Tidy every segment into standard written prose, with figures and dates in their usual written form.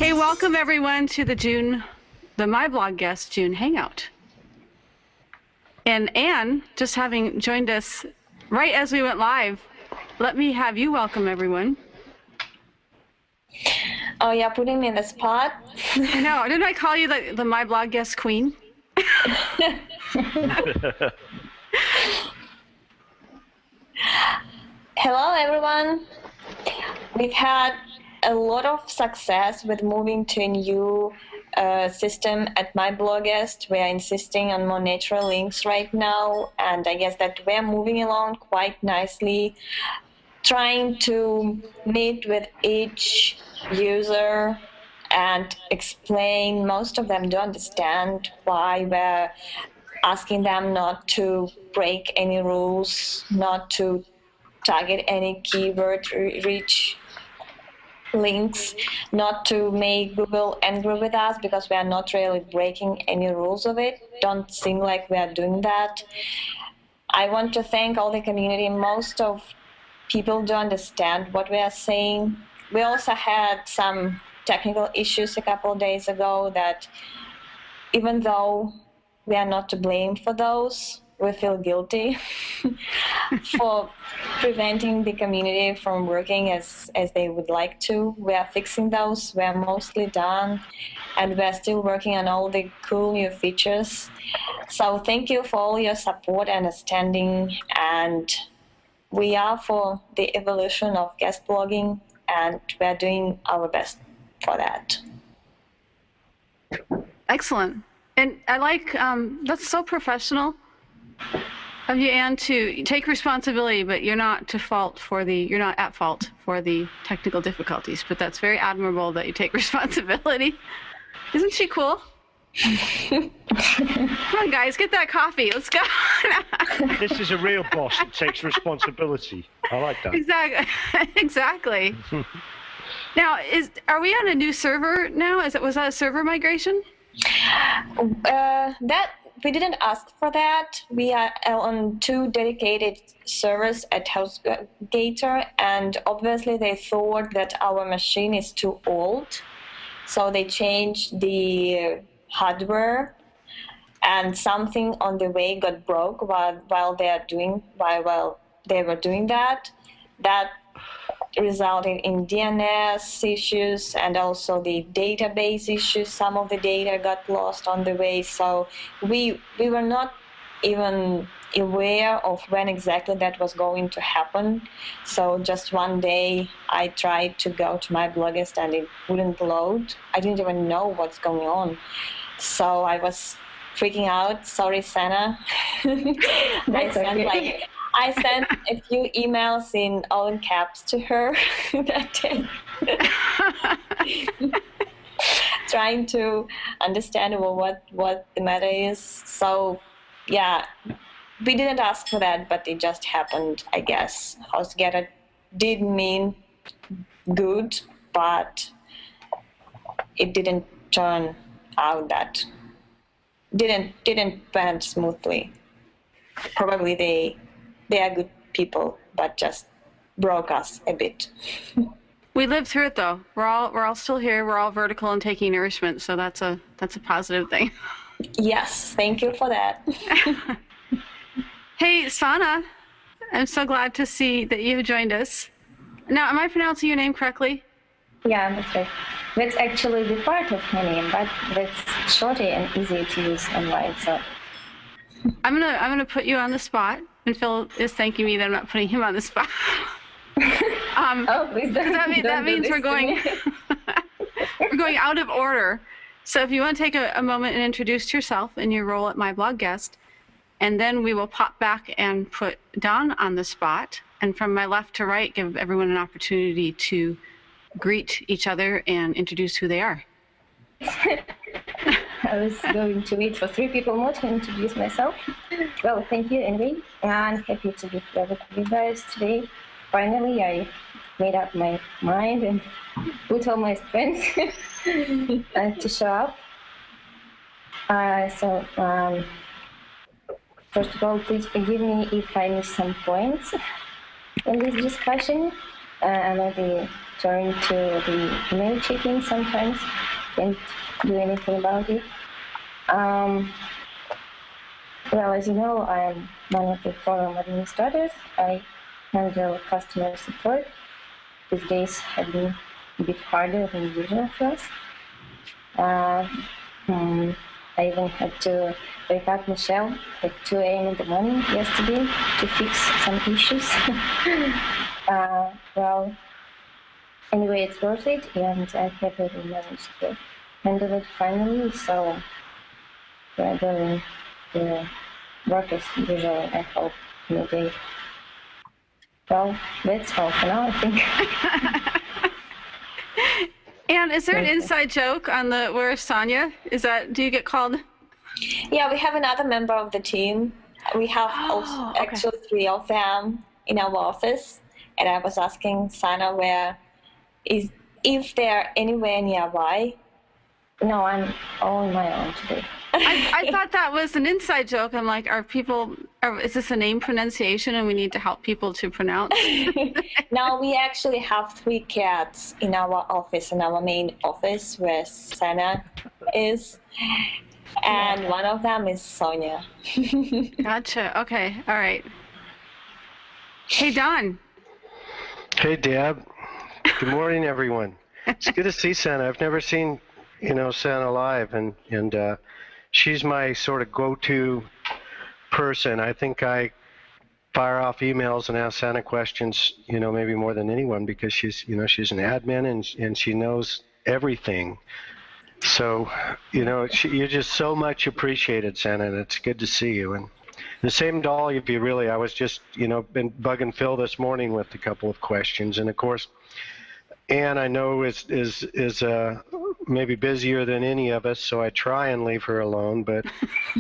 Hey, welcome everyone to the MyBlogGuest June Hangout. And Anne, just having joined us right as we went live, let me have you welcome everyone. Oh, yeah, putting me in the spot. No, didn't I call you the MyBlogGuest queen? Hello, everyone. We've had a lot of success with moving to a new system at MyBlogGuest. We are insisting on more natural links right now, and I guess that we're moving along quite nicely, trying to meet with each user and explain. Most of them don't understand why we're asking them not to break any rules, not to target any keyword rich links, not to make Google angry with us because we are not really breaking any rules of it. Don't seem like we are doing that. I want to thank all the community. Most of people do understand what we are saying. We also had some technical issues a couple of days ago that even though we are not to blame for those, we feel guilty for preventing the community from working as they would like to. We are fixing those. We are mostly done, and we are still working on all the cool new features. So thank you for all your support and understanding, and we are for the evolution of guest blogging, and we are doing our best for that. Excellent. And I like, that's so professional of you, Anne, to take responsibility, but you're not at fault for the technical difficulties. But that's very admirable that you take responsibility. Isn't she cool? Come on, guys, get that coffee. Let's go. This is a real boss that takes responsibility. I like that. Exactly. Now, are we on a new server now? Was that a server migration? That we didn't ask for that. We are on 2 dedicated servers at HostGator, and obviously they thought that our machine is too old, so they changed the hardware, and something on the way got broke while they were doing that. That resulted in DNS issues and also the database issues. Some of the data got lost on the way, so we were not even aware of when exactly that was going to happen. So just one day I tried to go to MyBlogGuest and it wouldn't load. I didn't even know what's going on, so I was freaking out. Sorry, Sana. I sent a few emails in all in caps to her that day, trying to understand what the matter is. So, yeah, we didn't ask for that, but it just happened, I guess. HostGator did mean good, but it didn't turn out that didn't went smoothly. Probably they are good people, but just broke us a bit. We lived through it, though. We're all still here. We're all vertical and taking nourishment, so that's a positive thing. Yes, thank you for that. Hey, Sana, I'm so glad to see that you've joined us. Now, am I pronouncing your name correctly? Yeah, that's right. That's actually the part of my name, but that's shorter and easier to use online. So I'm gonna put you on the spot, and Phil is thanking me that I'm not putting him on the spot. Oh, please don't. That means we're going we're going out of order. So if you want to take a moment and introduce yourself and your role at MyBlogGuest, and then we will pop back and put Don on the spot. And from my left to right, give everyone an opportunity to greet each other and introduce who they are. I was going to wait for 3 people more to introduce myself. Well, thank you anyway. I'm happy to be here with you guys today. Finally, I made up my mind and put all my strength to show up. First of all, please forgive me if I miss some points in this discussion. I might be turn to the email checking sometimes. Can't do anything about it. Well, as you know, I'm one of the forum administrators. I handle customer support. These days have been a bit harder than usual for us. I even had to wake up Michelle at 2 a.m. in the morning yesterday to fix some issues. Well, anyway, it's worth it, and I'm happy we managed to handle it finally. So we're doing the work as usual, I hope, in a day. Well, that's all for now, I think. And is there an inside joke on the where's Sonia? Do you get called? Yeah, we have another member of the team. We have okay. actually 3 of them in our office, and I was asking Sana if they're anywhere nearby. No, I'm all on my own today. I thought that was an inside joke. I'm like, is this a name pronunciation and we need to help people to pronounce? No, we actually have 3 cats in our office, in our main office where Sana is. And one of them is Sonia. Gotcha. Okay. All right. Hey, Don. Hey, Deb. Good morning, everyone. It's good to see Sana. I've never seen, Sana live, and she's my sort of go-to person. I think I fire off emails and ask Sana questions, maybe more than anyone, because she's an admin and she knows everything. So, you're just so much appreciated, Sana, and it's good to see you. And the same to all of you, really. I was just, been bugging Phil this morning with a couple of questions, and of course, Anne, I know is maybe busier than any of us, so I try and leave her alone, but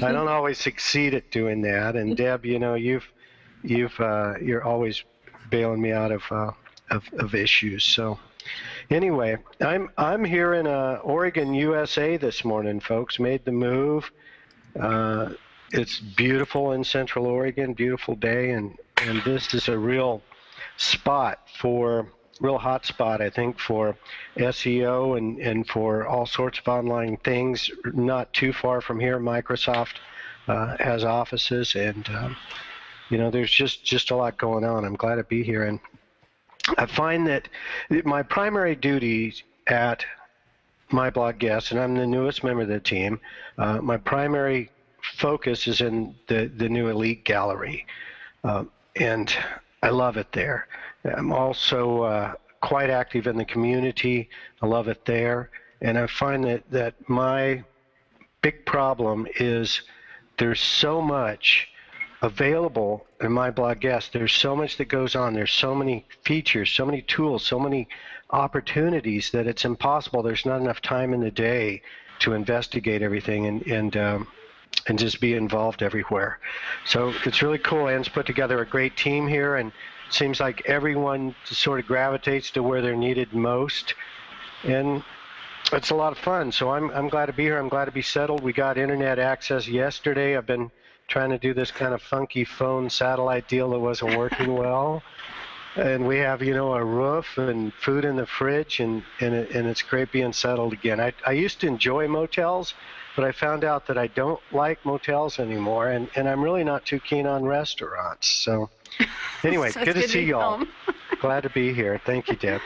I don't always succeed at doing that. And Deb, you're always bailing me out of issues. So anyway, I'm here in Oregon, USA this morning, folks. Made the move. It's beautiful in Central Oregon, beautiful day, and this is a real hot spot, I think, for SEO and for all sorts of online things. Not too far from here, Microsoft has offices, and there's just a lot going on. I'm glad to be here, and I find that my primary duty at MyBlogGuest, and I'm the newest member of the team, my primary focus is in the new Elite Gallery, and I love it there. I'm also quite active in the community. I love it there. And I find that my big problem is there's so much available in MyBlogGuest. There's so much that goes on. There's so many features, so many tools, so many opportunities that it's impossible. There's not enough time in the day to investigate everything and just be involved everywhere. So it's really cool. Anne's put together a great team here, and it seems like everyone sort of gravitates to where they're needed most, and it's a lot of fun. So I'm glad to be here. I'm glad to be settled. We got internet access yesterday. I've been trying to do this kind of funky phone satellite deal that wasn't working well, and we have a roof and food in the fridge, and it's great being settled again. I used to enjoy motels, but I found out that I don't like motels anymore, and I'm really not too keen on restaurants. So anyway, So good to see you all. home. Glad to be here. Thank you, Deb.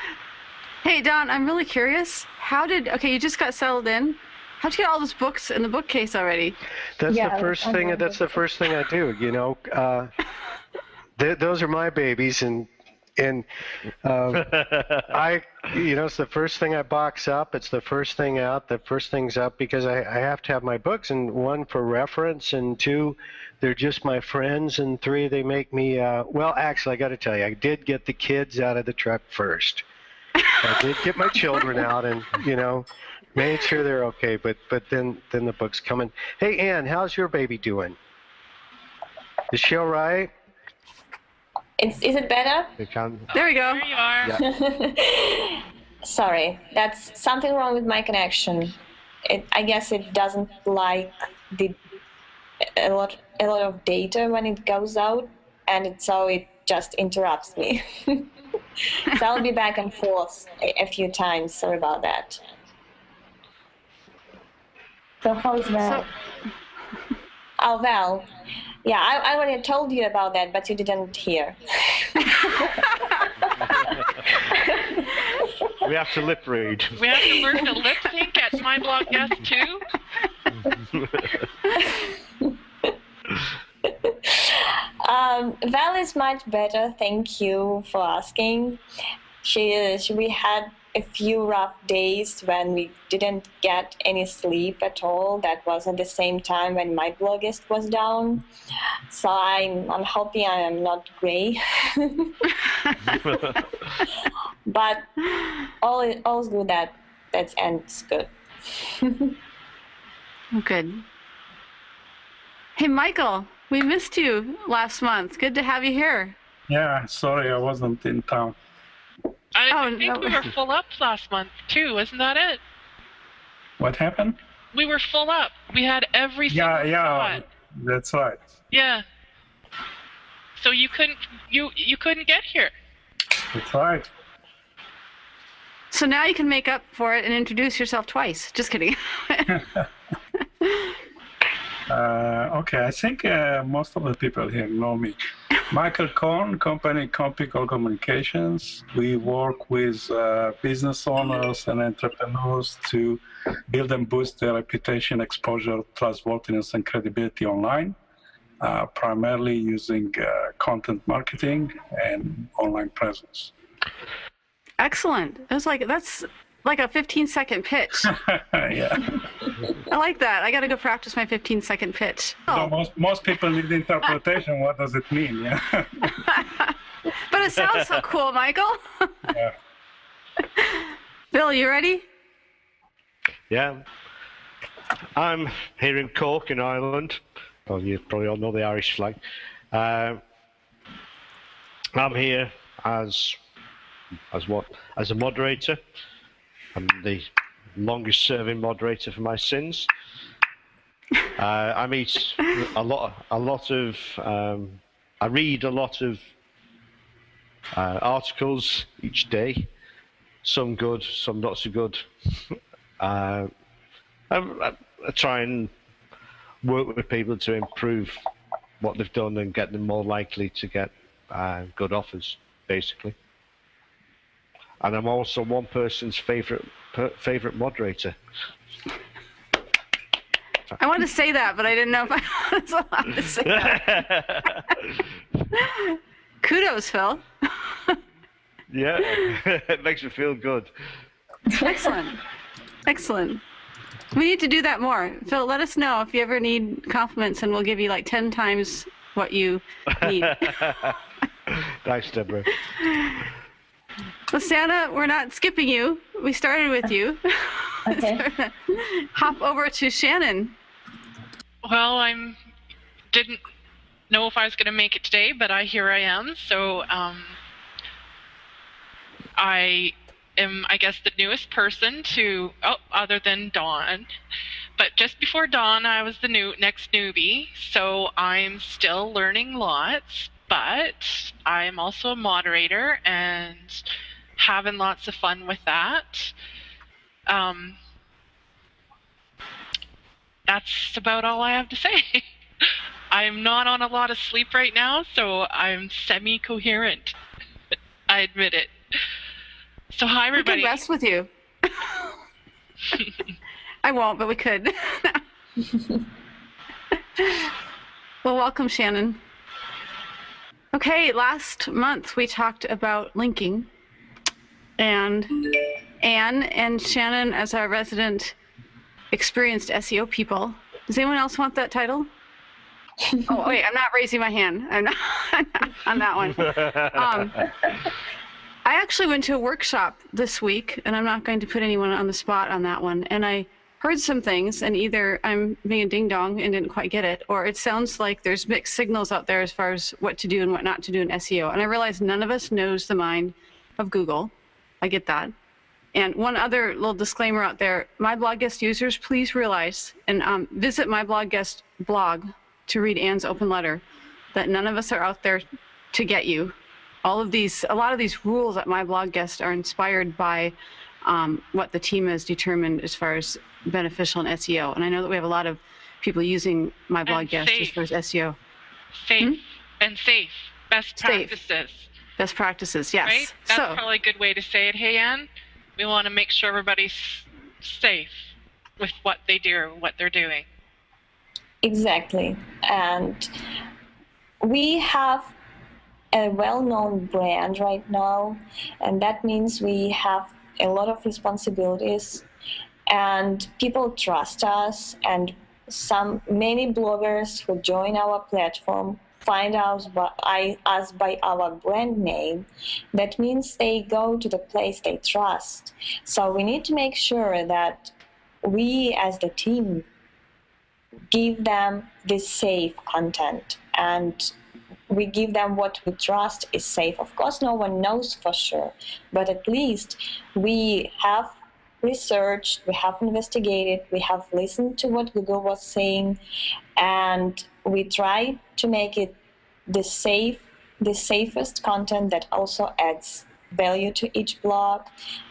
Hey, Don, I'm really curious. You just got settled in. How'd you get all those books in the bookcase already? That's Yeah, the first thing. That's the first thing I do. Those are my babies, and it's the first thing I box up. It's the first thing out. The first thing's up because I have to have my books, and 1, for reference, and 2, they're just my friends, and 3, they make me. Well, actually, I got to tell you, I did get the kids out of the truck first. I did get my children out, and made sure they're okay. But then the book's coming. Hey, Anne, how's your baby doing? Is she all right? Is it better? There we go. There you are. Yeah. Sorry, that's something wrong with my connection. I guess it doesn't like a lot of data when it goes out, and so it just interrupts me. So I'll be back and forth a few times. Sorry about that. So how's that? Oh, well. Yeah, I already told you about that, but you didn't hear. We have to lip read. We have to learn to lip sync at MyBlogGuest too. Val is much better. Thank you for asking. We had a few rough days when we didn't get any sleep at all. That was at the same time when MyBlogGuest was down. So I'm hoping I am not gray. But all's good. That ends good. Good. Hey, Michael, we missed you last month. Good to have you here. Yeah, sorry, I wasn't in town. I think we were full up last month too, wasn't that it? What happened? We were full up. We had every single spot. That's right. Yeah. So you couldn't get here. That's right. So now you can make up for it and introduce yourself twice. Just kidding. Okay, I think most of the people here know me. Michael Cohn, company Compical Communications. We work with business owners and entrepreneurs to build and boost their reputation, exposure, trustworthiness, and credibility online, primarily using content marketing and online presence. Excellent. That's like a 15-second pitch. Yeah. I like that. I got to go practice my 15-second pitch. So most people need interpretation. What does it mean? Yeah. But it sounds so cool, Michael. Yeah. Bill, you ready? Yeah. I'm here in Cork in Ireland. Well, you probably all know the Irish flag. I'm here as a moderator. I'm the longest serving moderator for my sins. I meet a lot of I read a lot of articles each day, some good, some not so good. I try and work with people to improve what they've done and get them more likely to get good offers, basically. And I'm also one person's favorite moderator. I wanted to say that, but I didn't know if I was allowed to say that. Kudos, Phil. Yeah, it makes me feel good. Excellent. Excellent. We need to do that more. Phil, let us know if you ever need compliments, and we'll give you like 10 times what you need. Thanks, Deborah. Well, Santa, we're not skipping you. We started with you. Okay. So hop over to Shannon. Well, didn't know if I was going to make it today, but here I am. So I am, I guess, the newest person other than Dawn. But just before Dawn, I was the next newbie. So I'm still learning lots, but I'm also a moderator and having lots of fun with that. That's about all I have to say. I'm not on a lot of sleep right now, so I'm semi-coherent. I admit it. So hi, everybody. We could rest with you. I won't, but we could. Well, welcome, Shannon. Okay, last month we talked about linking, and Anne and Shannon as our resident experienced SEO people. Does anyone else want that title? Oh, wait, I'm not raising my hand. I'm not on that one. I actually went to a workshop this week, and I'm not going to put anyone on the spot on that one. And I heard some things, and either I'm being a ding-dong and didn't quite get it, or it sounds like there's mixed signals out there as far as what to do and what not to do in SEO. And I realized none of us knows the mind of Google. I get that. And one other little disclaimer out there, MyBlogGuest users, please realize and visit MyBlogGuest blog to read Anne's open letter, that none of us are out there to get you a lot of these rules at MyBlogGuest are inspired by what the team has determined as far as beneficial in SEO. And I know that we have a lot of people using MyBlogGuest as far as SEO. Safe and safe. Best practices. Best practices, yes. Right? That's probably a good way to say it, Hey Ann. We want to make sure everybody's safe with what they do, what they're doing. Exactly. And we have a well-known brand right now, and that means we have a lot of responsibilities, and people trust us, and many bloggers who join our platform find us by our brand name. That means they go to the place they trust. So we need to make sure that we as the team give them this safe content, and we give them what we trust is safe. Of course, no one knows for sure, but at least we have researched, we have investigated, we have listened to what Google was saying, and we try to make it the safest content that also adds value to each blog,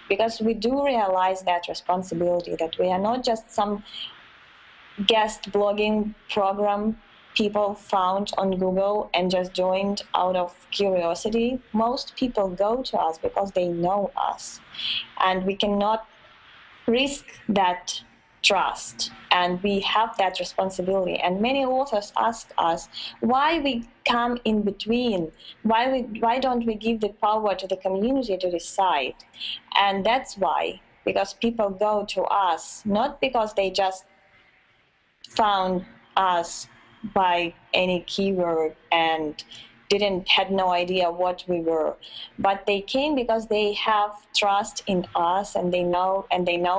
because we do realize that responsibility, that we are not just some guest blogging program people found on Google and just joined out of curiosity. Most people go to us because they know us, and we cannot risk that trust, and we have that responsibility. And many authors ask us why we come in between, why don't we give the power to the community to decide? And that's why, because people go to us not because they just found us by any keyword and had no idea what we were, but they came because they have trust in us, and they know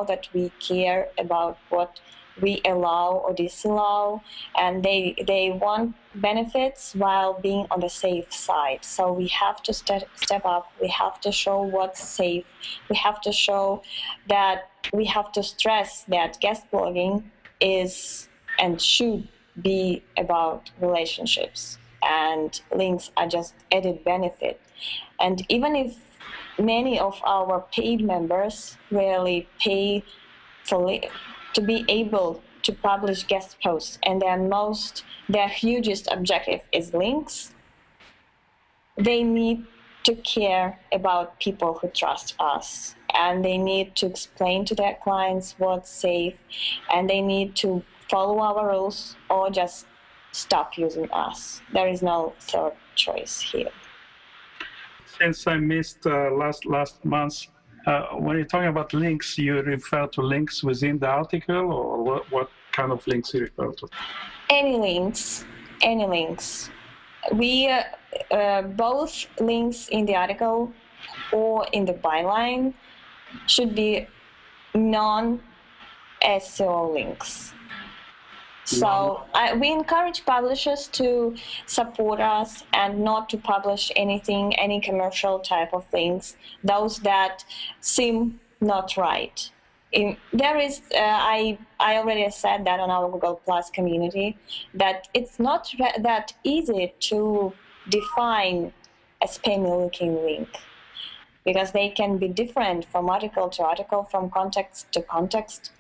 that we care about what we allow or disallow, and they want benefits while being on the safe side. So we have to step up. We have to show what's safe. We have to show that we have to stress that guest blogging is and should be about relationships, and links are just added benefit. And even if many of our paid members really pay to be able to publish guest posts, and their hugest objective is links, they need to care about people who trust us, and they need to explain to their clients what's safe, and they need to follow our rules or just stop using us. There is no third choice here. Since I missed last month, when you're talking about links, you refer to links within the article, or what kind of links you refer to? Any links. We both links in the article or in the byline should be non-SEO links. So we encourage publishers to support us and not to publish any commercial type of links, those that seem not right. There is, I already said that on our Google Plus community, that it's not that easy to define a spammy-looking link, because they can be different from article to article, from context to context.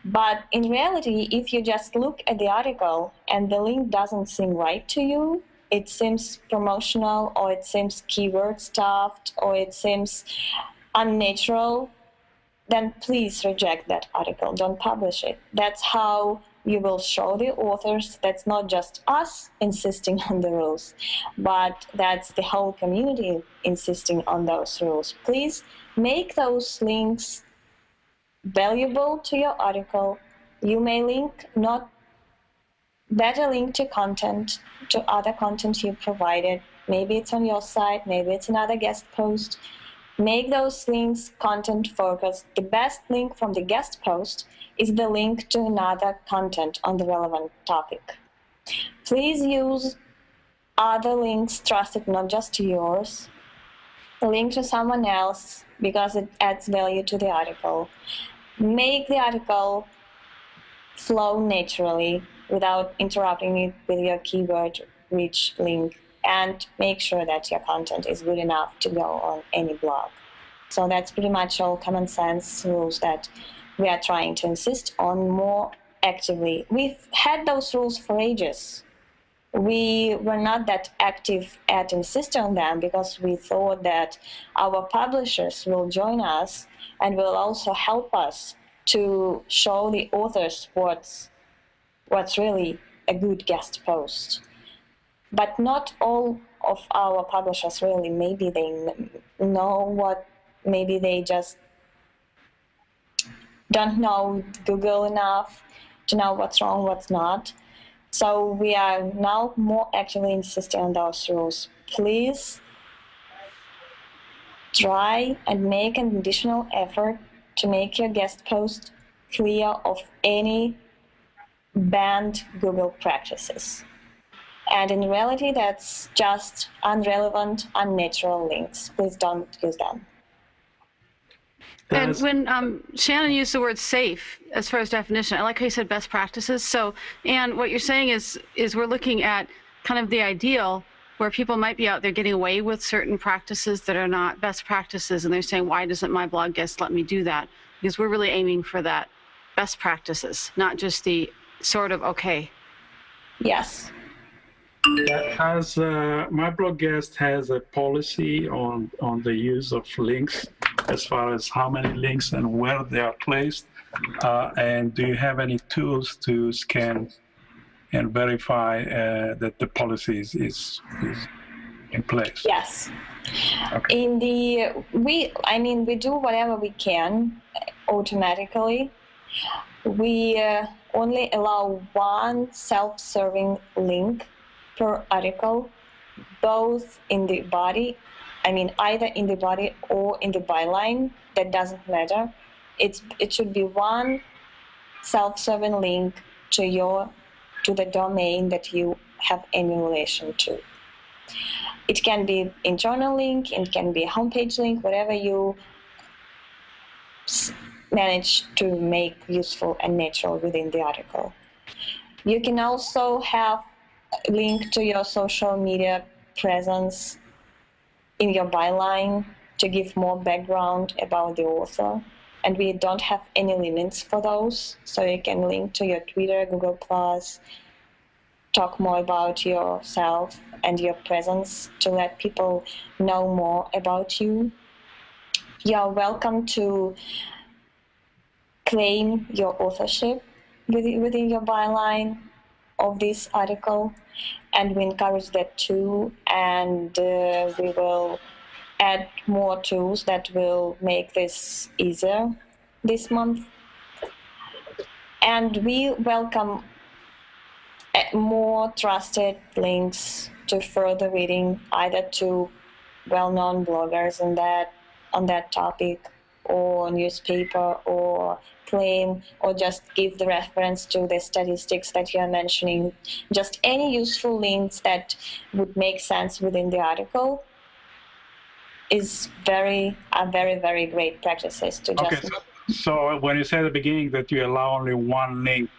But in reality, if you just look at the article and the link doesn't seem right to you, it seems promotional, or it seems keyword stuffed, or it seems unnatural, then please reject that article. Don't publish it. That's how you will show the authors that's not just us insisting on the rules, but that's the whole community insisting on those rules. Please make those links valuable to your article. You may link better link to content, to other content you provided. Maybe it's on your site, maybe it's another guest post. Make those links content focused. The best link from the guest post is the link to another content on the relevant topic. Please use other links trusted not just to yours. A link to someone else, because it adds value to the article. Make the article flow naturally without interrupting it with your keyword-rich link. and make sure that your content is good enough to go on any blog. So that's pretty much all common sense rules that we are trying to insist on more actively. We've had those rules for ages. We were not that active at insisting on them because we thought that our publishers will join us and will also help us to show the authors what's really a good guest post. But not all of our publishers really, maybe they know what, maybe they just don't know Google enough to know what's wrong, what's not. So we are now more actively insisting on those rules. Please try and make an additional effort to make your guest post clear of any banned Google practices. And in reality, that's just unrelevant, unnatural links. Please don't use them. And when Shannon used the word safe as far as definition, I like how you said best practices. So, Anne, what you're saying is we're looking at kind of the ideal where people might be out there getting away with certain practices that are not best practices, and they're saying, why doesn't MyBlogGuest let me do that? Because we're really aiming for that best practices, not just the sort of okay. Yes. Has MyBlogGuest has a policy on the use of links as far as how many links and where they are placed? And do you have any tools to scan and verify that the policy is in place? Yes. Okay. We do whatever we can automatically. We only allow one self-serving link per article, both in the body, either in the body or in the byline. That doesn't matter. It should be one self-serving link to the domain that you have any relation to. It can be internal link, it can be a homepage link, whatever you manage to make useful and natural within the article. You can also have a link to your social media presence in your byline to give more background about the author. And we don't have any limits for those. So you can link to your Twitter, Google+, talk more about yourself and your presence to let people know more about you. You're welcome to claim your authorship within your byline of this article, and we encourage that too. And we will add more tools that will make this easier this month. And we welcome more trusted links to further reading, either to well-known bloggers on that topic, or newspaper, or claim, or just give the reference to the statistics that you are mentioning. Just any useful links that would make sense within the article is very, very great practices to just. Okay, so when you said at the beginning that you allow only one link,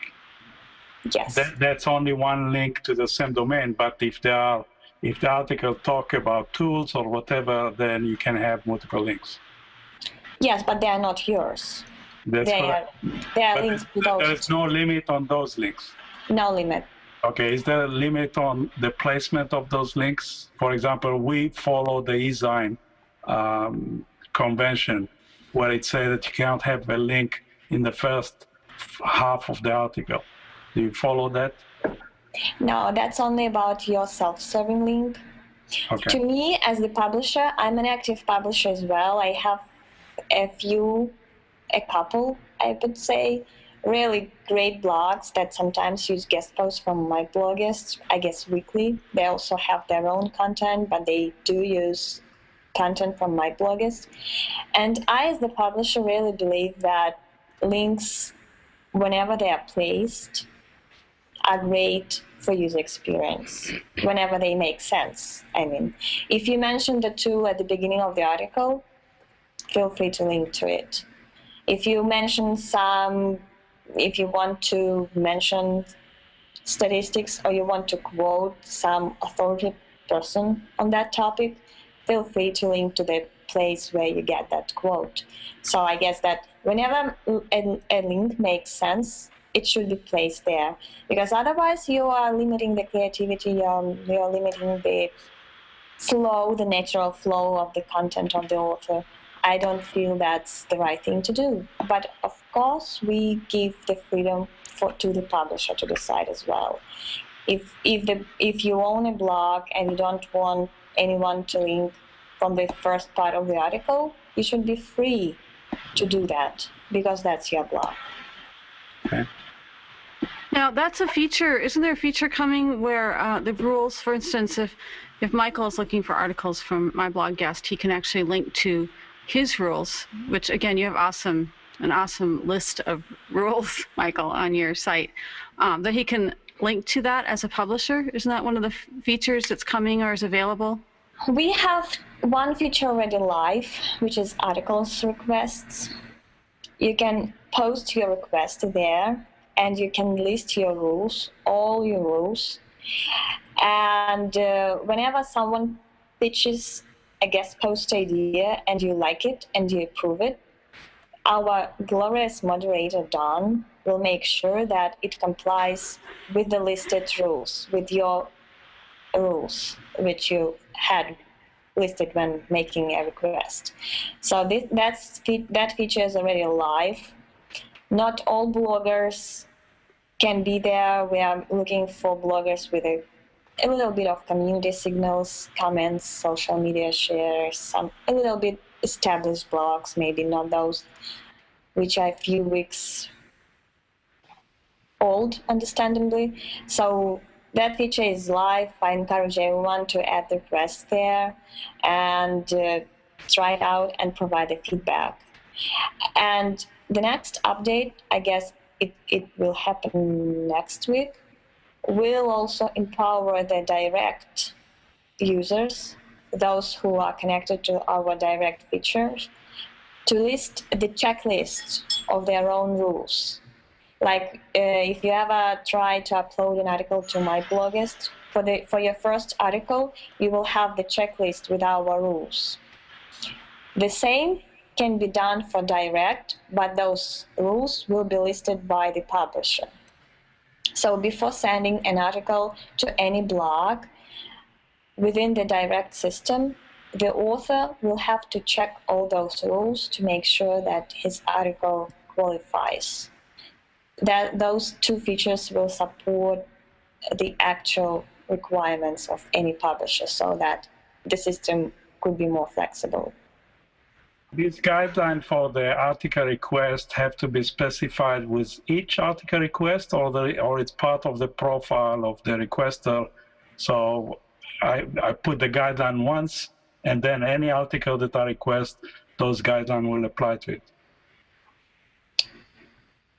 yes, that's only one link to the same domain. But if the article talk about tools or whatever, then you can have multiple links. Yes, but they are not yours. That's correct. They are links to those. There is no limit on those links. No limit. Okay, is there a limit on the placement of those links? For example, we follow the e-Zine convention, where it says that you cannot have a link in the first half of the article. Do you follow that? No, that's only about your self-serving link. Okay. To me, as the publisher, I'm an active publisher as well. I have a couple, I would say, really great blogs that sometimes use guest posts from MyBlogGuest, I guess weekly. They also have their own content, but they do use content from MyBlogGuest. And I, as the publisher, really believe that links, whenever they are placed, are great for user experience, whenever they make sense. If you mention the tool at the beginning of the article, feel free to link to it. If you want to mention statistics, or you want to quote some authoritative person on that topic, feel free to link to the place where you get that quote. So I guess that whenever a link makes sense, it should be placed there, because otherwise you are limiting the creativity, you are limiting the flow, the natural flow of the content of the author. I don't feel that's the right thing to do. But of course, we give the freedom to the publisher to decide as well. If you own a blog and you don't want anyone to link from the first part of the article, you should be free to do that, because that's your blog. Okay. Now, that's a feature. Isn't there a feature coming where the rules, for instance, if Michael is looking for articles from MyBlogGuest, he can actually link to his rules, which, again, you have an awesome list of rules, Michael, on your site, that he can link to that as a publisher? Isn't that one of the features that's coming or is available? We have one feature already live, which is articles requests. You can post your request there, and you can list your rules, all your rules. And whenever someone pitches a guest post idea and you like it and you approve it, our glorious moderator, Don, will make sure that it complies with the listed rules, with your rules, which you had listed when making a request. So that feature is already live. Not all bloggers can be there. We are looking for bloggers with a little bit of community signals, comments, social media shares, a little bit established blogs, maybe not those which are a few weeks old, understandably. So that feature is live. I encourage everyone to add the request there and try it out and provide the feedback. And the next update, I guess it will happen next week, will also empower the direct users, those who are connected to our direct features, to list the checklist of their own rules. Like if you ever try to upload an article to MyBlogGuest, for your first article, you will have the checklist with our rules. The same can be done for direct, but those rules will be listed by the publisher. So before sending an article to any blog within the direct system, the author will have to check all those rules to make sure that his article qualifies. That those two features will support the actual requirements of any publisher so that the system could be more flexible. These guidelines for the article request have to be specified with each article request, or it's part of the profile of the requester. So I put the guideline once, and then any article that I request, those guidelines will apply to it.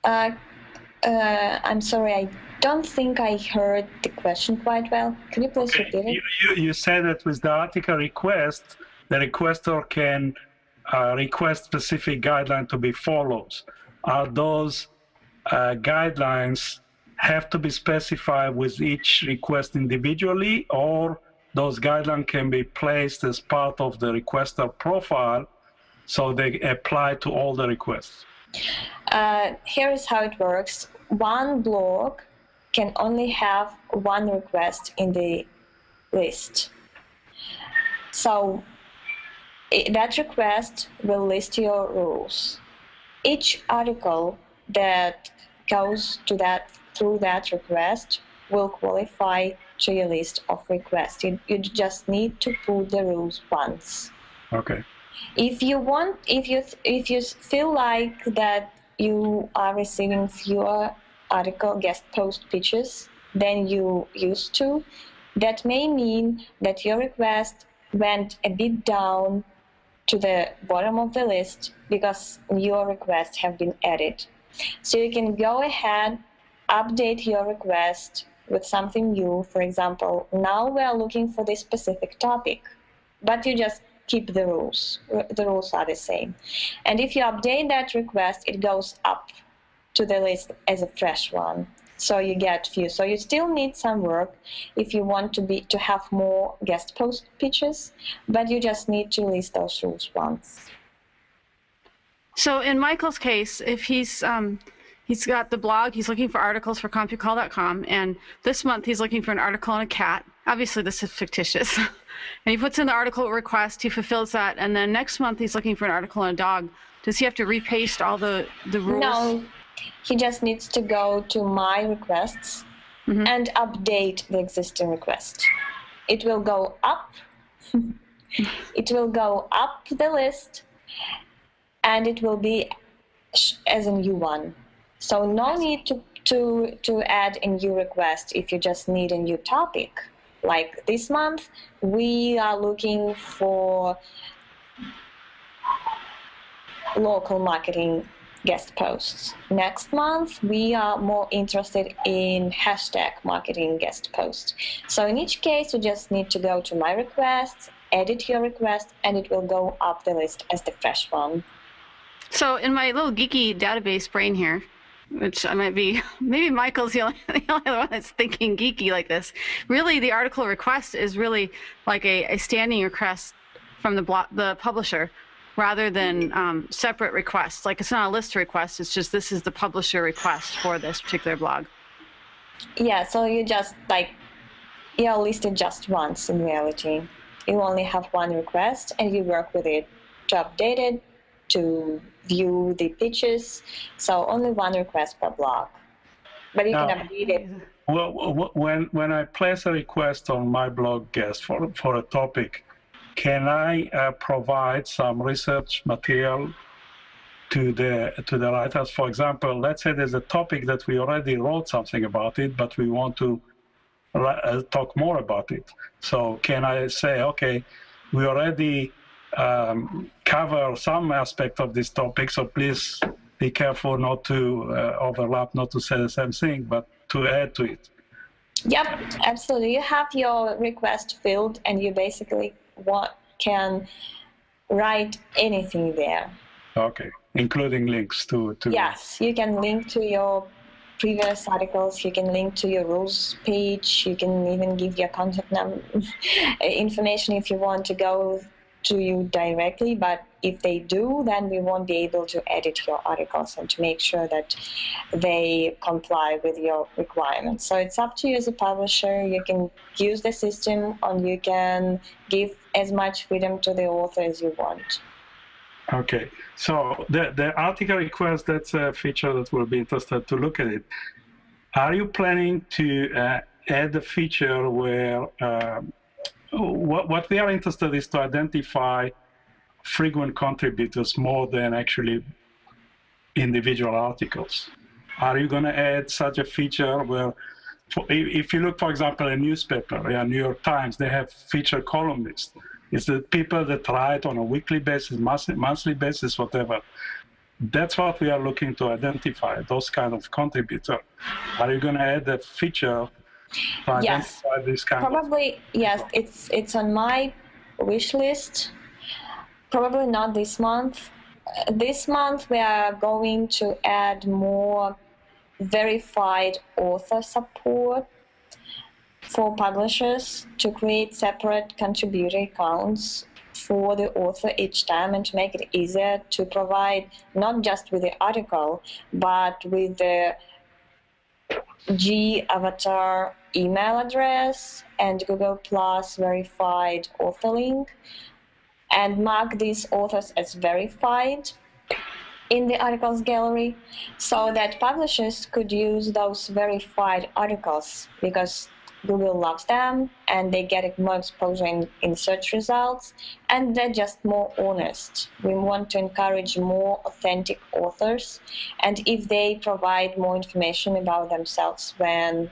I'm sorry, I don't think I heard the question quite well. Can you please repeat it? You said that with the article request, the requester can request specific guidelines to be followed. Are those guidelines have to be specified with each request individually, or those guidelines can be placed as part of the requester profile so they apply to all the requests? Here is how it works. One blog can only have one request in the list. So that request will list your rules. Each article that goes to through that request will qualify to your list of requests. You just need to put the rules once. Okay. If you feel like that you are receiving fewer article guest post pitches than you used to, that may mean that your request went a bit down to the bottom of the list because your requests have been added. So you can go ahead, update your request with something new. For example, now we are looking for this specific topic, but you just keep the rules. The rules are the same. And if you update that request, it goes up to the list as a fresh one. So you get few. So you still need some work if you want to have more guest post pitches, but you just need to list those rules once. So in Michael's case, if he's got the blog, he's looking for articles for CompuCall.com, and this month he's looking for an article on a cat. Obviously, this is fictitious. And he puts in the article request, he fulfills that, and then next month he's looking for an article on a dog. Does he have to repaste all the rules? No, he just needs to go to My Requests and update the existing request. It will go up. It will go up the list, and it will be as a new one. So no need to add a new request if you just need a new topic. Like this month, we are looking for local marketing guest posts. Next month, we are more interested in hashtag marketing guest posts. So in each case, you just need to go to My Requests, edit your request, and it will go up the list as the fresh one. So in my little geeky database brain here, which I might be, maybe Michael's the only one that's thinking geeky like this. Really, the article request is really like a standing request from the publisher, rather than separate requests. Like it's not a list request, it's just this is the publisher request for this particular blog. Yeah, so you just you're listed just once in reality. You only have one request and you work with it to update it, to view the pitches. So only one request per blog. But you can update it. Well, when I place a request on MyBlogGuest for a topic, can I provide some research material to the writers? For example, let's say there's a topic that we already wrote something about it, but we want to talk more about it. So can I say, okay, we already cover some aspect of this topic, so please be careful not to overlap, not to say the same thing, but to add to it. Yep, absolutely. You have your request filled, and you basically can write anything there. Okay, including links to. Yes, you can link to your previous articles, you can link to your rules page, you can even give your contact number information if you want to go to you directly, but if they do, then we won't be able to edit your articles and to make sure that they comply with your requirements. So it's up to you as a publisher. You can use the system, and you can give as much freedom to the author as you want. Okay, so the article request, that's a feature that we'll be interested to look at it. Are you planning to add a feature where what we are interested is to identify frequent contributors more than actually individual articles? Are you going to add such a feature where, if you look, for example, a newspaper, New York Times, they have featured columnists. It's the people that write on a weekly basis, monthly basis, whatever. That's what we are looking to identify, those kind of contributors. Are you going to add a feature to identify this kind Probably, yes. It's on my wish list. Probably not this month. This month we are going to add more verified author support for publishers to create separate contributor accounts for the author each time, and to make it easier to provide not just with the article, but with the G-Avatar email address and Google Plus verified author link, and mark these authors as verified in the articles gallery, so that publishers could use those verified articles, because Google loves them and they get more exposure in search results, and they're just more honest. We want to encourage more authentic authors, and if they provide more information about themselves when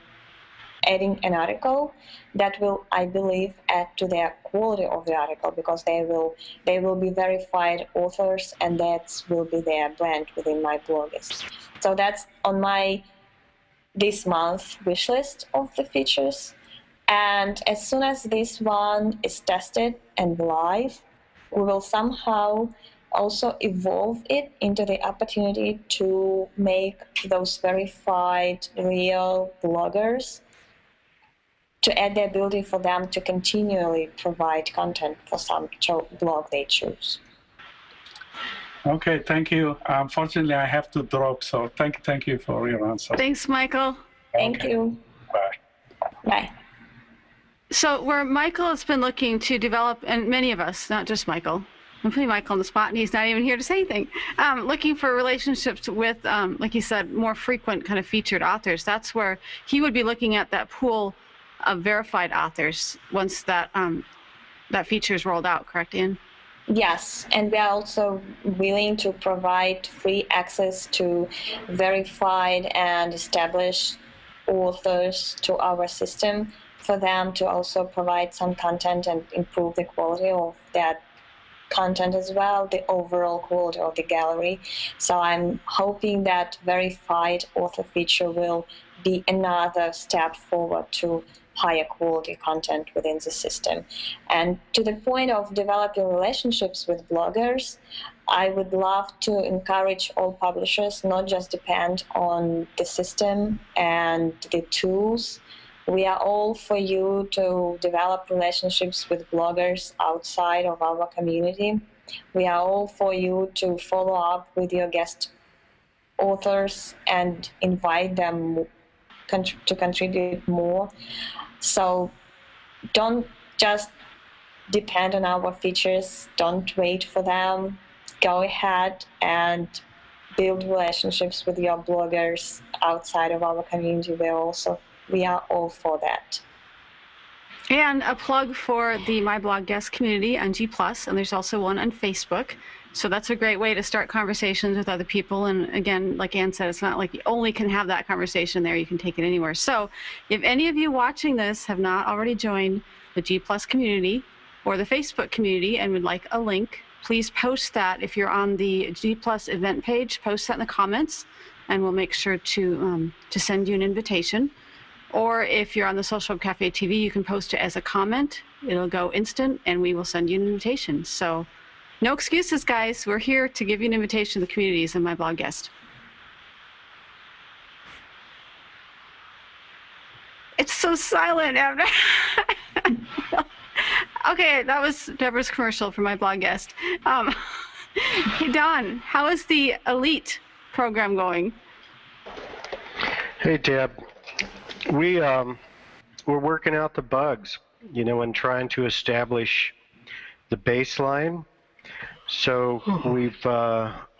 adding an article, that will, I believe, add to their quality of the article, because they will be verified authors, and that will be their brand within MyBlogGuest. So that's on my this month wish list of the features, and as soon as this one is tested and live, we will somehow also evolve it into the opportunity to make those verified real bloggers, to add the ability for them to continually provide content for some blog they choose. Okay, thank you. Unfortunately, I have to drop, so thank you for your answer. Thanks, Michael. Thank you. Bye. Bye. So where Michael has been looking to develop, and many of us, not just Michael, I'm putting Michael on the spot and he's not even here to say anything, looking for relationships with, like you said, more frequent kind of featured authors. That's where he would be looking at that pool of verified authors once that, that feature is rolled out, correct, Ian? Yes, and we are also willing to provide free access to verified and established authors to our system for them to also provide some content and improve the quality of that content as well, the overall quality of the gallery. So I'm hoping that verified author feature will be another step forward to higher quality content within the system. And to the point of developing relationships with bloggers, I would love to encourage all publishers not just depend on the system and the tools. We are all for you to develop relationships with bloggers outside of our community. We are all for you to follow up with your guest authors and invite them to contribute more. So don't just depend on our features. Don't wait for them. Go ahead and build relationships with your bloggers outside of our community. We are all for that. And a plug for the MyBlogGuest community on G+, and there's also one on Facebook. So that's a great way to start conversations with other people. And again, like Ann said, it's not like you only can have that conversation there. You can take it anywhere. So if any of you watching this have not already joined the G+ community or the Facebook community and would like a link, please post that. If you're on the G+ event page, post that in the comments, and we'll make sure to send you an invitation. Or if you're on the Social Cafe TV, you can post it as a comment. It'll go instant, and we will send you an invitation. So no excuses, guys. We're here to give you an invitation to the communities and MyBlogGuest. It's so silent, Abner. Okay, that was Deborah's commercial for MyBlogGuest. Hey, Don, how is the Elite program going? Hey, Deb. We're working out the bugs, and trying to establish the baseline. So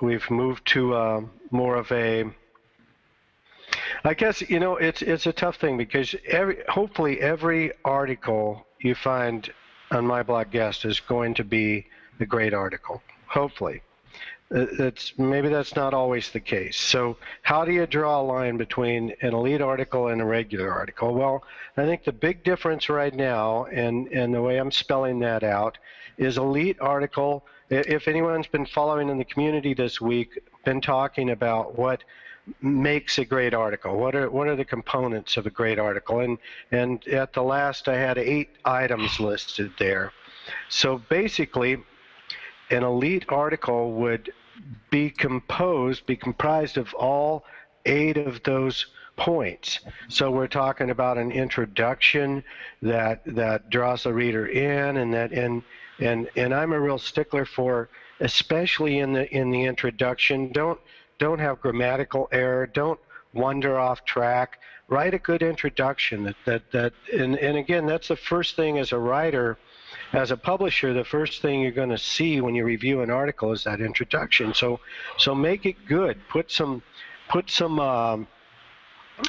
we've moved to more of a, I guess, it's a tough thing because hopefully every article you find on MyBlogGuest is going to be a great article. Hopefully. Maybe that's not always the case. So how do you draw a line between an elite article and a regular article? Well, I think the big difference right now, and the way I'm spelling that out, is elite article. If anyone's been following in the community this week, been talking about what makes a great article, what are the components of a great article, and at the last I had 8 items listed there. So basically, an elite article would be comprised of all 8 of those points. So we're talking about an introduction that draws the reader in, and I'm a real stickler for, especially in the introduction, don't have grammatical error, don't wander off track. Write a good introduction. And again, that's the first thing as a writer. As a publisher, the first thing you're going to see when you review an article is that introduction. So make it good. Put some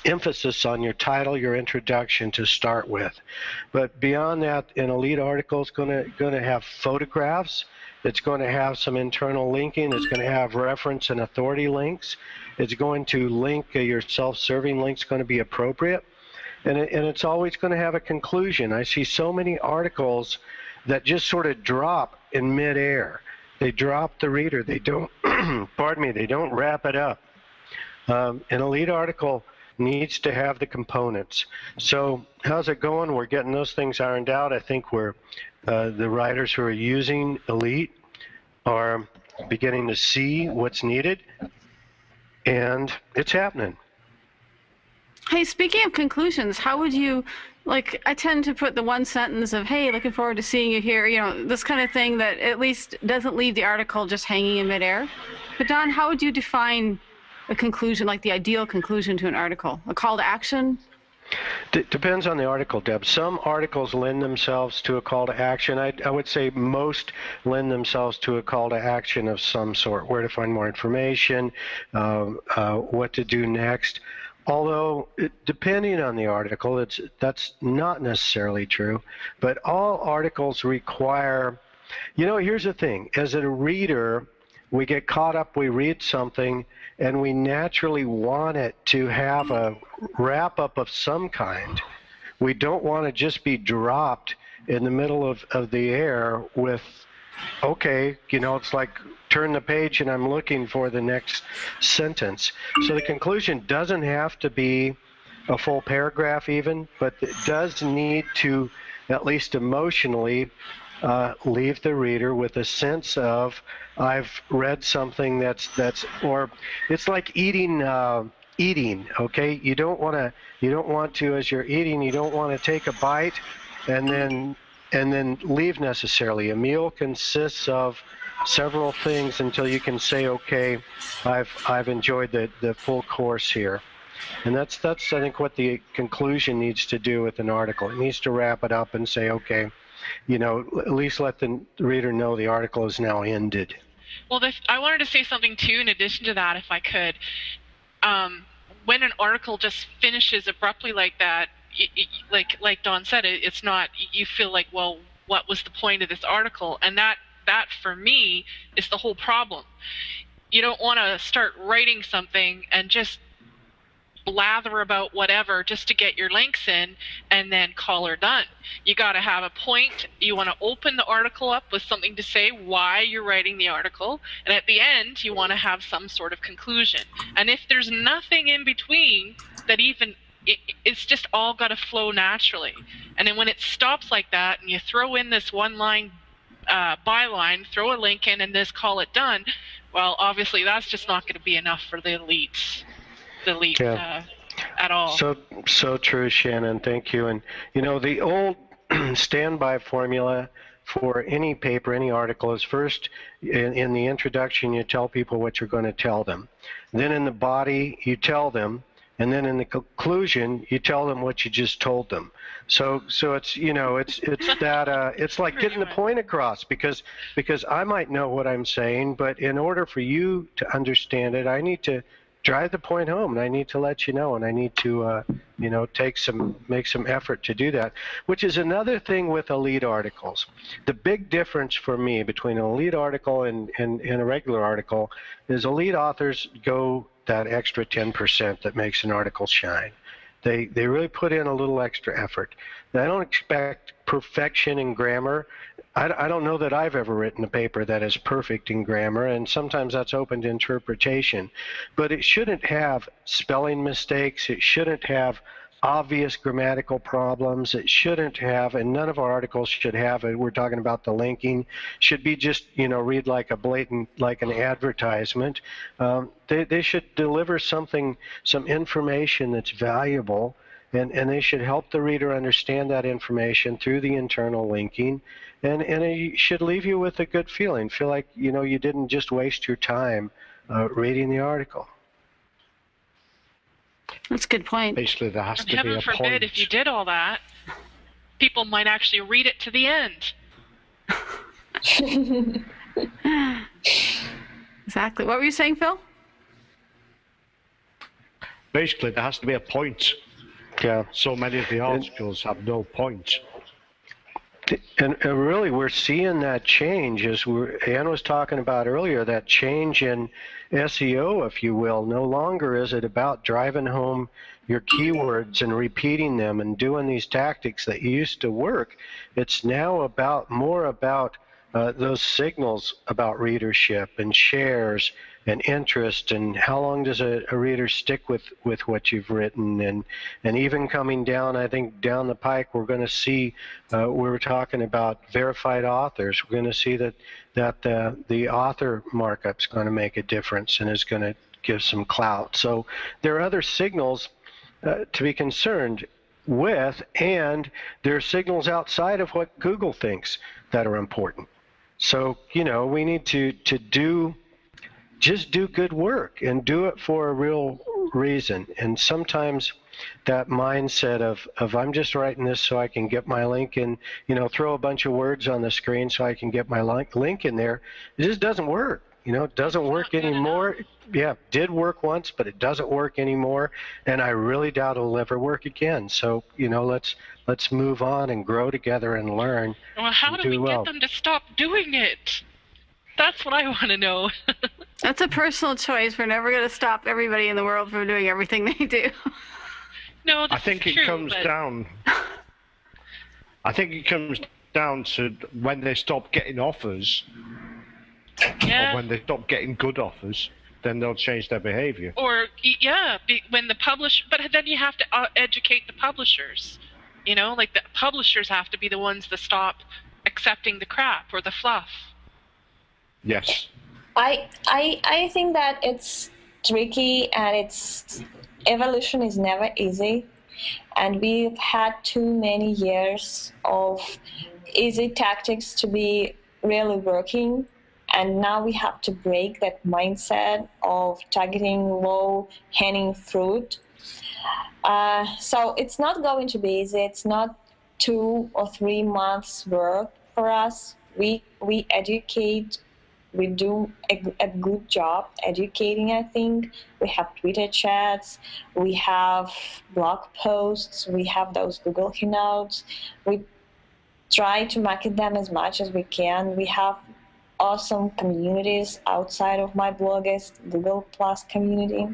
emphasis on your title, your introduction to start with. But beyond that, an elite article is going to have photographs. It's going to have some internal linking. It's going to have reference and authority links. It's going to link your self-serving links going to be appropriate. And it's always going to have a conclusion. I see so many articles that just sort of drop in midair. They drop the reader. They don't, pardon me, they don't wrap it up. An elite article needs to have the components. So how's it going? We're getting those things ironed out. I think the writers who are using Elite are beginning to see what's needed, and it's happening. Hey, speaking of conclusions, how would you, like, I tend to put the one sentence of, hey, looking forward to seeing you here, you know, this kind of thing that at least doesn't leave the article just hanging in midair. But Don, how would you define a conclusion, like the ideal conclusion to an article? A call to action? Depends on the article, Deb. Some articles lend themselves to a call to action. I would say most lend themselves to a call to action of some sort, where to find more information, what to do next. Although, depending on the article, that's not necessarily true. But all articles require, you know, here's the thing. As a reader, we get caught up, we read something, and we naturally want it to have a wrap-up of some kind. We don't want to just be dropped in the middle of the air with, okay, you know, it's like turn the page and I'm looking for the next sentence. So the conclusion doesn't have to be a full paragraph even, but it does need to, at least emotionally, leave the reader with a sense of, I've read something that's, or it's like eating, okay? You don't want to, as you're eating, you don't want to take a bite and then leave necessarily. A meal consists of several things until you can say, okay, I've enjoyed the full course here. And that's I think what the conclusion needs to do with an article. It needs to wrap it up and say, okay, you know, at least let the reader know the article is now ended. Well, I wanted to say something too in addition to that, if I could. When an article just finishes abruptly like that, like Don said, it's not, you feel like, well, what was the point of this article? And that for me is the whole problem. You don't want to start writing something and just blather about whatever just to get your links in and then call her done. You got to have a point. You want to open the article up with something to say why you're writing the article, and at the end you want to have some sort of conclusion. And if there's nothing in between, that even it's just all got to flow naturally. And then when it stops like that and you throw in this one line byline, throw a link in and just call it done, well, obviously that's just not going to be enough for the elites. At all. So true, Shannon. Thank you. And you know, the old standby formula for any paper, any article is first in the introduction you tell people what you're going to tell them. Then in the body you tell them, and then in the conclusion you tell them what you just told them. So it's, you know, it's that it's like getting the point across, because I might know what I'm saying, but in order for you to understand it, I need to drive the point home, and I need to let you know, and I need to, you know, make some effort to do that, which is another thing with elite articles. The big difference for me between an elite article and a regular article is elite authors go that extra 10% that makes an article shine. They really put in a little extra effort. I don't expect perfection in grammar. I don't know that I've ever written a paper that is perfect in grammar, and sometimes that's open to interpretation. But it shouldn't have spelling mistakes. It shouldn't have obvious grammatical problems. It shouldn't have, and none of our articles should have it. We're talking about the linking. Should be just, you know, read like a blatant, like an advertisement. They should deliver something, some information that's valuable, and they should help the reader understand that information through the internal linking. And it should leave you with a good feeling. Feel like, you know, you didn't just waste your time reading the article. That's a good point. Basically, there has to be a Heaven forbid point. if you did all that, people might actually read it to the end. Exactly. What were you saying, Phil? Basically, there has to be a point. Yeah. So many of the articles have no point. And really, we're seeing that change, as Ann was talking about earlier, that change in SEO, if you will. No longer is it about driving home your keywords and repeating them and doing these tactics that used to work. It's now more about those signals about readership and shares interest, and how long does a reader stick with what you've written, and even coming down, I think down the pike, we're going to see, we were talking about verified authors. We're going to see that the author markup's going to make a difference and is going to give some clout. So there are other signals to be concerned with, and there are signals outside of what Google thinks that are important. So, we need to just do good work and do it for a real reason. And sometimes that mindset of I'm just writing this so I can get my link and, throw a bunch of words on the screen so I can get my link in there, it just doesn't work. It doesn't work anymore. Yeah, did work once, but it doesn't work anymore, and I really doubt it'll ever work again. So, let's move on and grow together and learn. Well, how do we get them to stop doing it? That's what I want to know. That's a personal choice. We're never going to stop everybody in the world from doing everything they do. No, I think it comes down. I think it comes down to when they stop getting offers. Yeah. Or when they stop getting good offers, then they'll change their behavior. Or, when the but then you have to educate the publishers. Like the publishers have to be the ones that stop accepting the crap or the fluff. Yes. I think that it's tricky, and evolution is never easy, and we've had too many years of easy tactics to be really working. And now we have to break that mindset of targeting low-hanging fruit. So it's not going to be easy. It's not 2 or 3 months work for us. We educate. We do a good job educating, I think. We have Twitter chats. We have blog posts. We have those Google Hangouts. We try to market them as much as we can. We have awesome communities outside of MyBlogGuest, Google Plus community,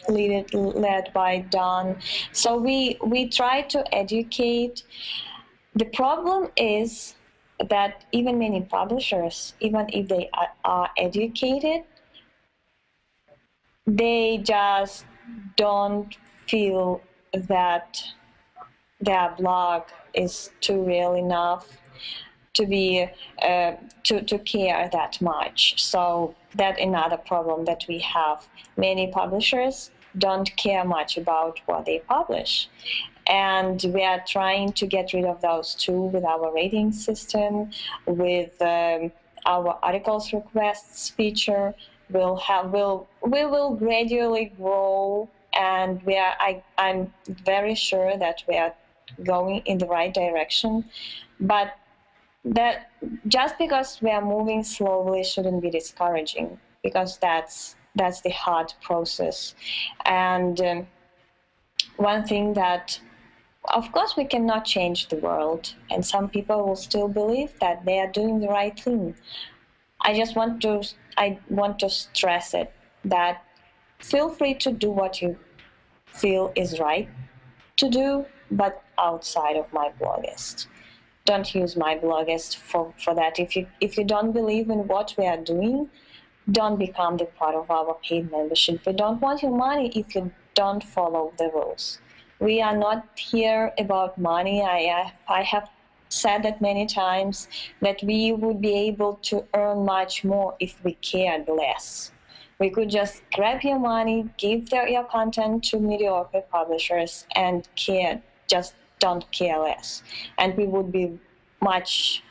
led by Don. So we try to educate. The problem is that even many publishers, even if they are educated, they just don't feel that their blog is too real enough to be to care that much. So that's another problem that we have. Many publishers don't care much about what they publish, and we are trying to get rid of those too with our rating system, with our articles requests feature. We will gradually grow, and I'm very sure that we are going in the right direction, but that just because we are moving slowly shouldn't be discouraging, because that's the hard process. And one thing that, of course, we cannot change the world, and some people will still believe that they are doing the right thing. I want to stress it, that feel free to do what you feel is right to do, but outside of MyBlogGuest. Don't use MyBlogGuest for that. If you don't believe in what we are doing, don't become the part of our paid membership. We don't want your money if you don't follow the rules. We are not here about money. I have said that many times, that we would be able to earn much more if we cared less. We could just grab your money, give your content to mediocre publishers, and don't care less. And we would be much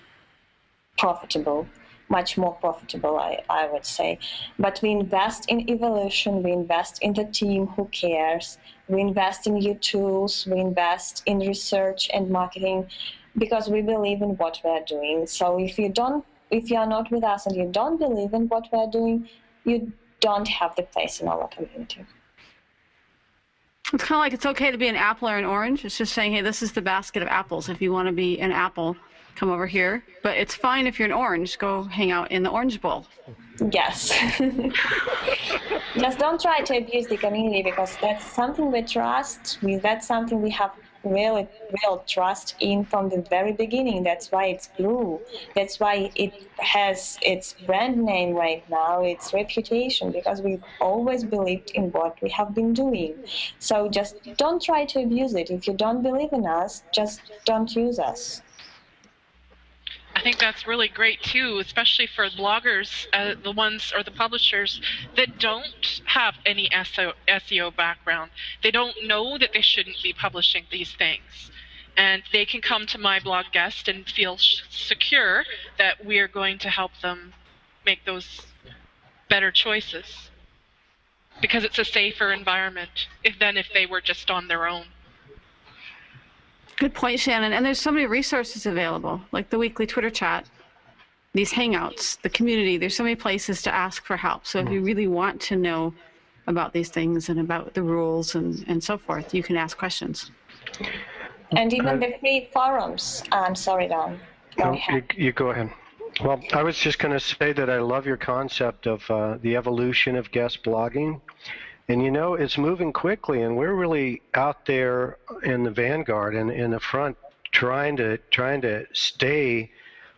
more profitable, I would say. But we invest in evolution, we invest in the team who cares, we invest in new tools, we invest in research and marketing, because we believe in what we are doing. So if you are not with us and you don't believe in what we are doing, you don't have the place in our community. It's kind of like it's okay to be an apple or an orange. It's just saying, hey, this is the basket of apples. If you want to be an apple, come over here. But it's fine if you're an orange. Go hang out in the orange bowl. Yes. Just don't try to abuse the community, because that's something we trust. That's something we have really real trust in from the very beginning. That's why it's grew. That's why it has its brand name right now, its reputation, because we've always believed in what we have been doing. So just don't try to abuse it. If you don't believe in us, just don't use us. I think that's really great too, especially for bloggers, the ones or the publishers that don't have any SEO background. They don't know that they shouldn't be publishing these things. And they can come to MyBlogGuest and feel secure that we are going to help them make those better choices. Because it's a safer environment than if they were just on their own. Good point, Shannon. And there's so many resources available, like the weekly Twitter chat, these Hangouts, the community. There's so many places to ask for help. So if you really want to know about these things and about the rules and so forth, you can ask questions. And even the free forums. I'm sorry, Don. Go ahead. You go ahead. Well, I was just going to say that I love your concept of the evolution of guest blogging. And you know, it's moving quickly, and we're really out there in the vanguard and in the front trying to stay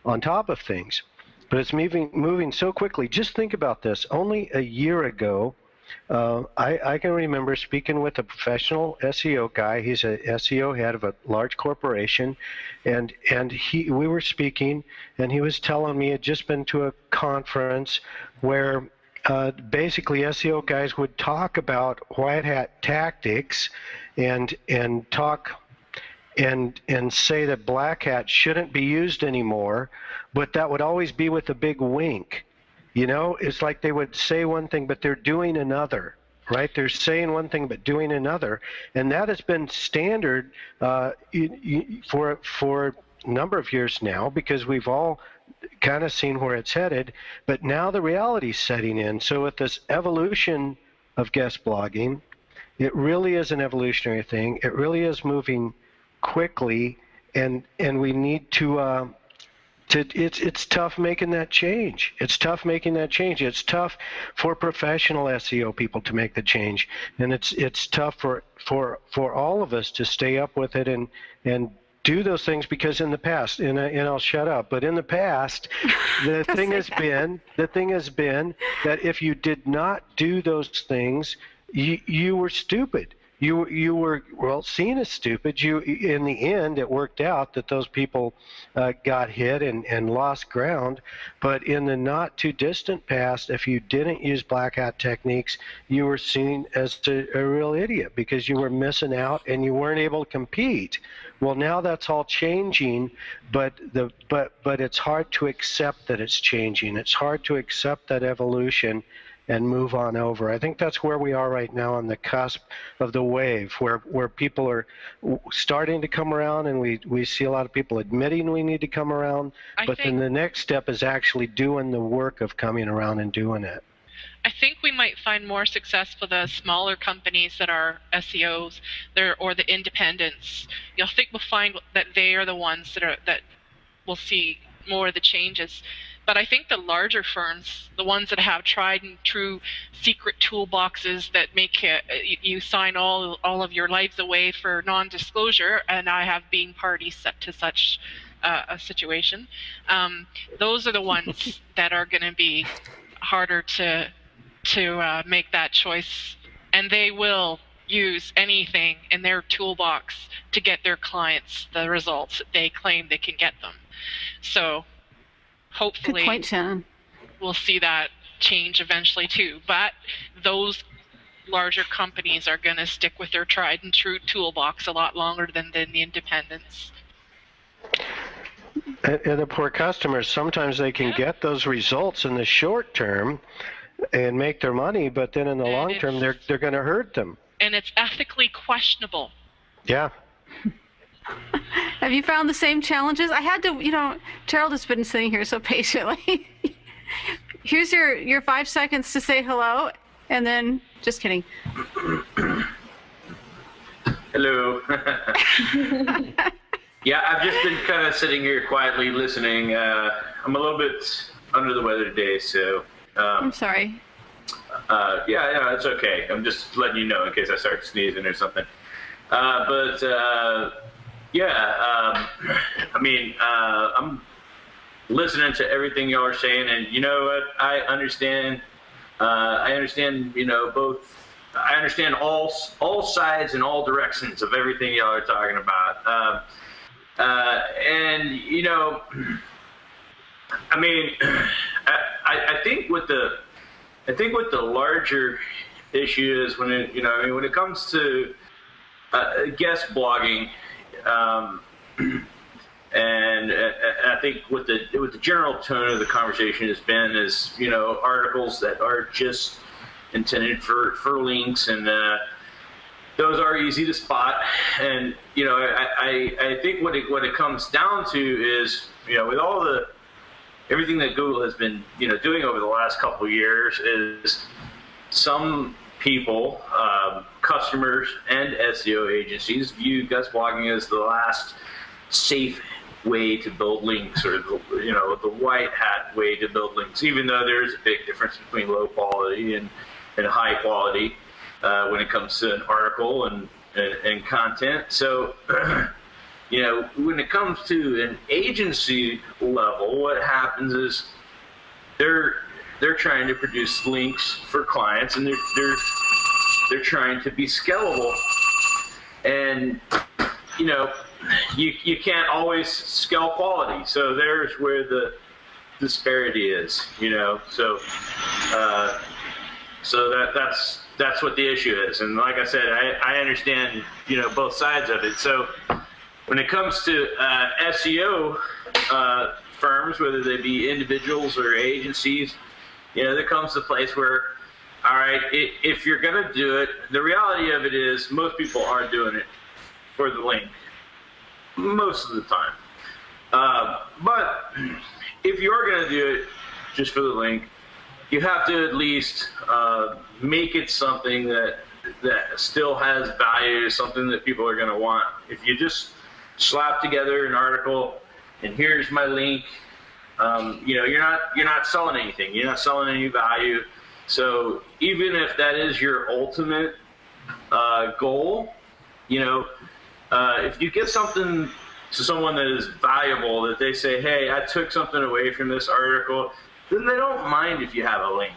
on top of things. But it's moving so quickly. Just think about this. Only a year ago, I can remember speaking with a professional SEO guy. He's a SEO head of a large corporation, and we were speaking, and he was telling me he had just been to a conference where basically SEO guys would talk about white hat tactics and talk and say that black hat shouldn't be used anymore, but that would always be with a big wink. You know, it's like they would say one thing, but they're doing another, right? They're saying one thing, but doing another. And that has been standard for a number of years now, because we've all kind of seen where it's headed, but now the reality's setting in. So with this evolution of guest blogging, it really is an evolutionary thing. It really is moving quickly, and we need to it's tough making that change. It's tough making that change. It's tough for professional SEO people to make the change, and it's tough for all of us to stay up with it and do those things, because in the past, and I'll shut up, but in the past, the thing has been that if you did not do those things, you were stupid. You were, well, seen as stupid. In the end, it worked out that those people got hit and lost ground. But in the not too distant past, if you didn't use black hat techniques, you were seen as a real idiot, because you were missing out and you weren't able to compete. Well, now that's all changing, but it's hard to accept that it's changing. It's hard to accept that evolution and move on over. I think that's where we are right now, on the cusp of the wave, where people are starting to come around, and we see a lot of people admitting we need to come around, but then the next step is actually doing the work of coming around and doing it. I think we might find more success for the smaller companies that are SEOs or the independents. I think we'll find that they are the ones that will see more of the changes. But I think the larger firms, the ones that have tried and true secret toolboxes that make you sign all of your lives away for non-disclosure, and I have been party set to such a situation, those are the ones that are going to be harder to make that choice, and they will use anything in their toolbox to get their clients the results that they claim they can get them. So hopefully, good point, Shannon, we'll see that change eventually too. But those larger companies are going to stick with their tried and true toolbox a lot longer than the independents. And the poor customers, sometimes they can get those results in the short term and make their money, but then in the long term, they're going to hurt them. And it's ethically questionable. Yeah. Have you found the same challenges? I had to, Gerald has been sitting here so patiently. Here's your 5 seconds to say hello, and then, just kidding. Hello. Yeah, I've just been kind of sitting here quietly listening. I'm a little bit under the weather today, so. I'm sorry. Yeah, it's okay. I'm just letting you know in case I start sneezing or something. I'm listening to everything y'all are saying, and you know what? I understand. I understand. Both. I understand all sides and all directions of everything y'all are talking about. I think what the larger issue is when it comes to guest blogging, and I think what the general tone of the conversation has been is articles that are just intended for links, and those are easy to spot. And I think what it comes down to is with all everything that Google has been doing over the last couple of years is some people, customers and SEO agencies view guest blogging as the last safe way to build links, or the white hat way to build links, even though there is a big difference between low quality and high quality when it comes to an article and content. So when it comes to an agency level, what happens is they're trying to produce links for clients, and they're trying to be scalable, and you can't always scale quality. So there's where the disparity is, so that's what the issue is. And like I said, I understand both sides of it. So when it comes to SEO firms, whether they be individuals or agencies, there comes a place where, all right, if you're going to do it, the reality of it is most people are doing it for the link most of the time. But if you are going to do it just for the link, you have to at least make it something that still has value, something that people are going to want. If you just slap together an article and here's my link, you're not selling anything. You're not selling any value. So even if that is your ultimate goal, if you give something to someone that is valuable, that they say, hey, I took something away from this article, then they don't mind if you have a link,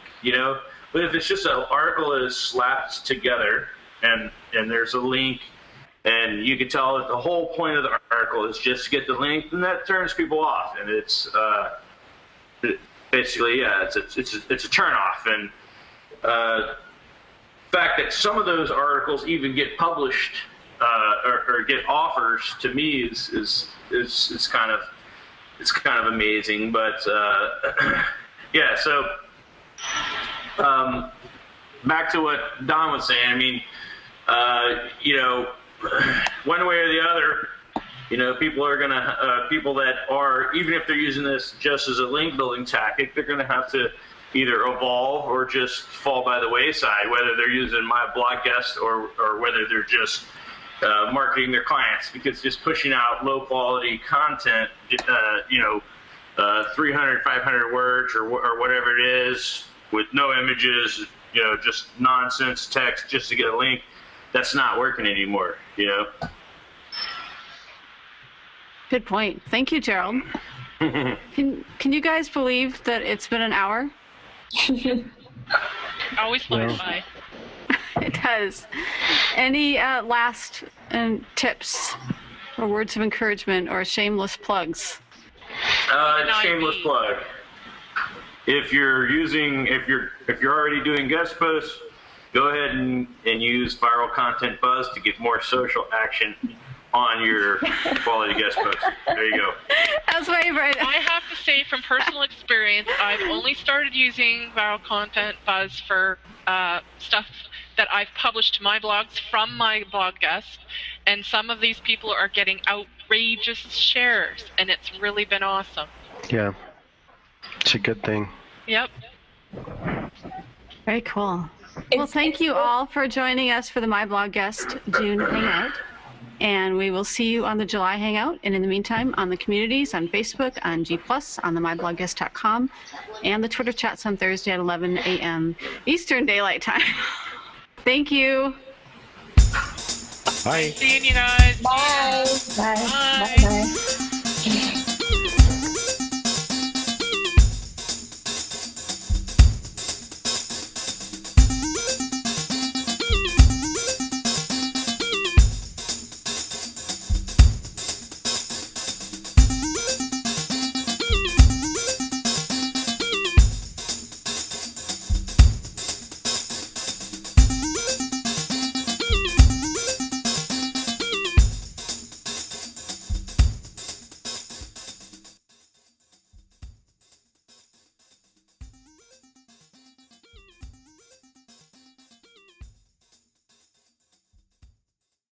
But if it's just an article that is slapped together and there's a link, and you can tell that the whole point of the article is just to get the link, then that turns people off, and it's basically, it's a turn off. And the fact that some of those articles even get published or get offers, to me is kind of amazing. But yeah, so back to what Don was saying. I mean, one way or the other, people are gonna people that are, even if they're using this just as a link building tactic, they're gonna have to either evolve or just fall by the wayside, whether they're using MyBlogGuest or whether they're just marketing their clients, because just pushing out low quality content, 300, 500 words or whatever it is, with no images, just nonsense text just to get a link, that's not working anymore, Good point. Thank you, Gerald. Can you guys believe that it's been an hour? Always flies by. It does. Any last tips or words of encouragement or shameless plugs? Shameless plug. If you're already doing guest posts, go ahead and use Viral Content Buzz to get more social action on your quality guest posts. There you go. That's my favorite. I have to say, from personal experience, I've only started using Viral Content Buzz for stuff that I've published to my blogs from MyBlogGuest, and some of these people are getting outrageous shares, and it's really been awesome. Yeah, it's a good thing. Yep. Very cool. Well, thank you all for joining us for the MyBlogGuest June Hangout. And we will see you on the July Hangout. And in the meantime, on the communities, on Facebook, on G+, on the MyBlogGuest.com, and the Twitter chats on Thursday at 11 a.m. Eastern Daylight Time. Thank you. Bye. Nice seeing you guys. Bye. Bye. Bye.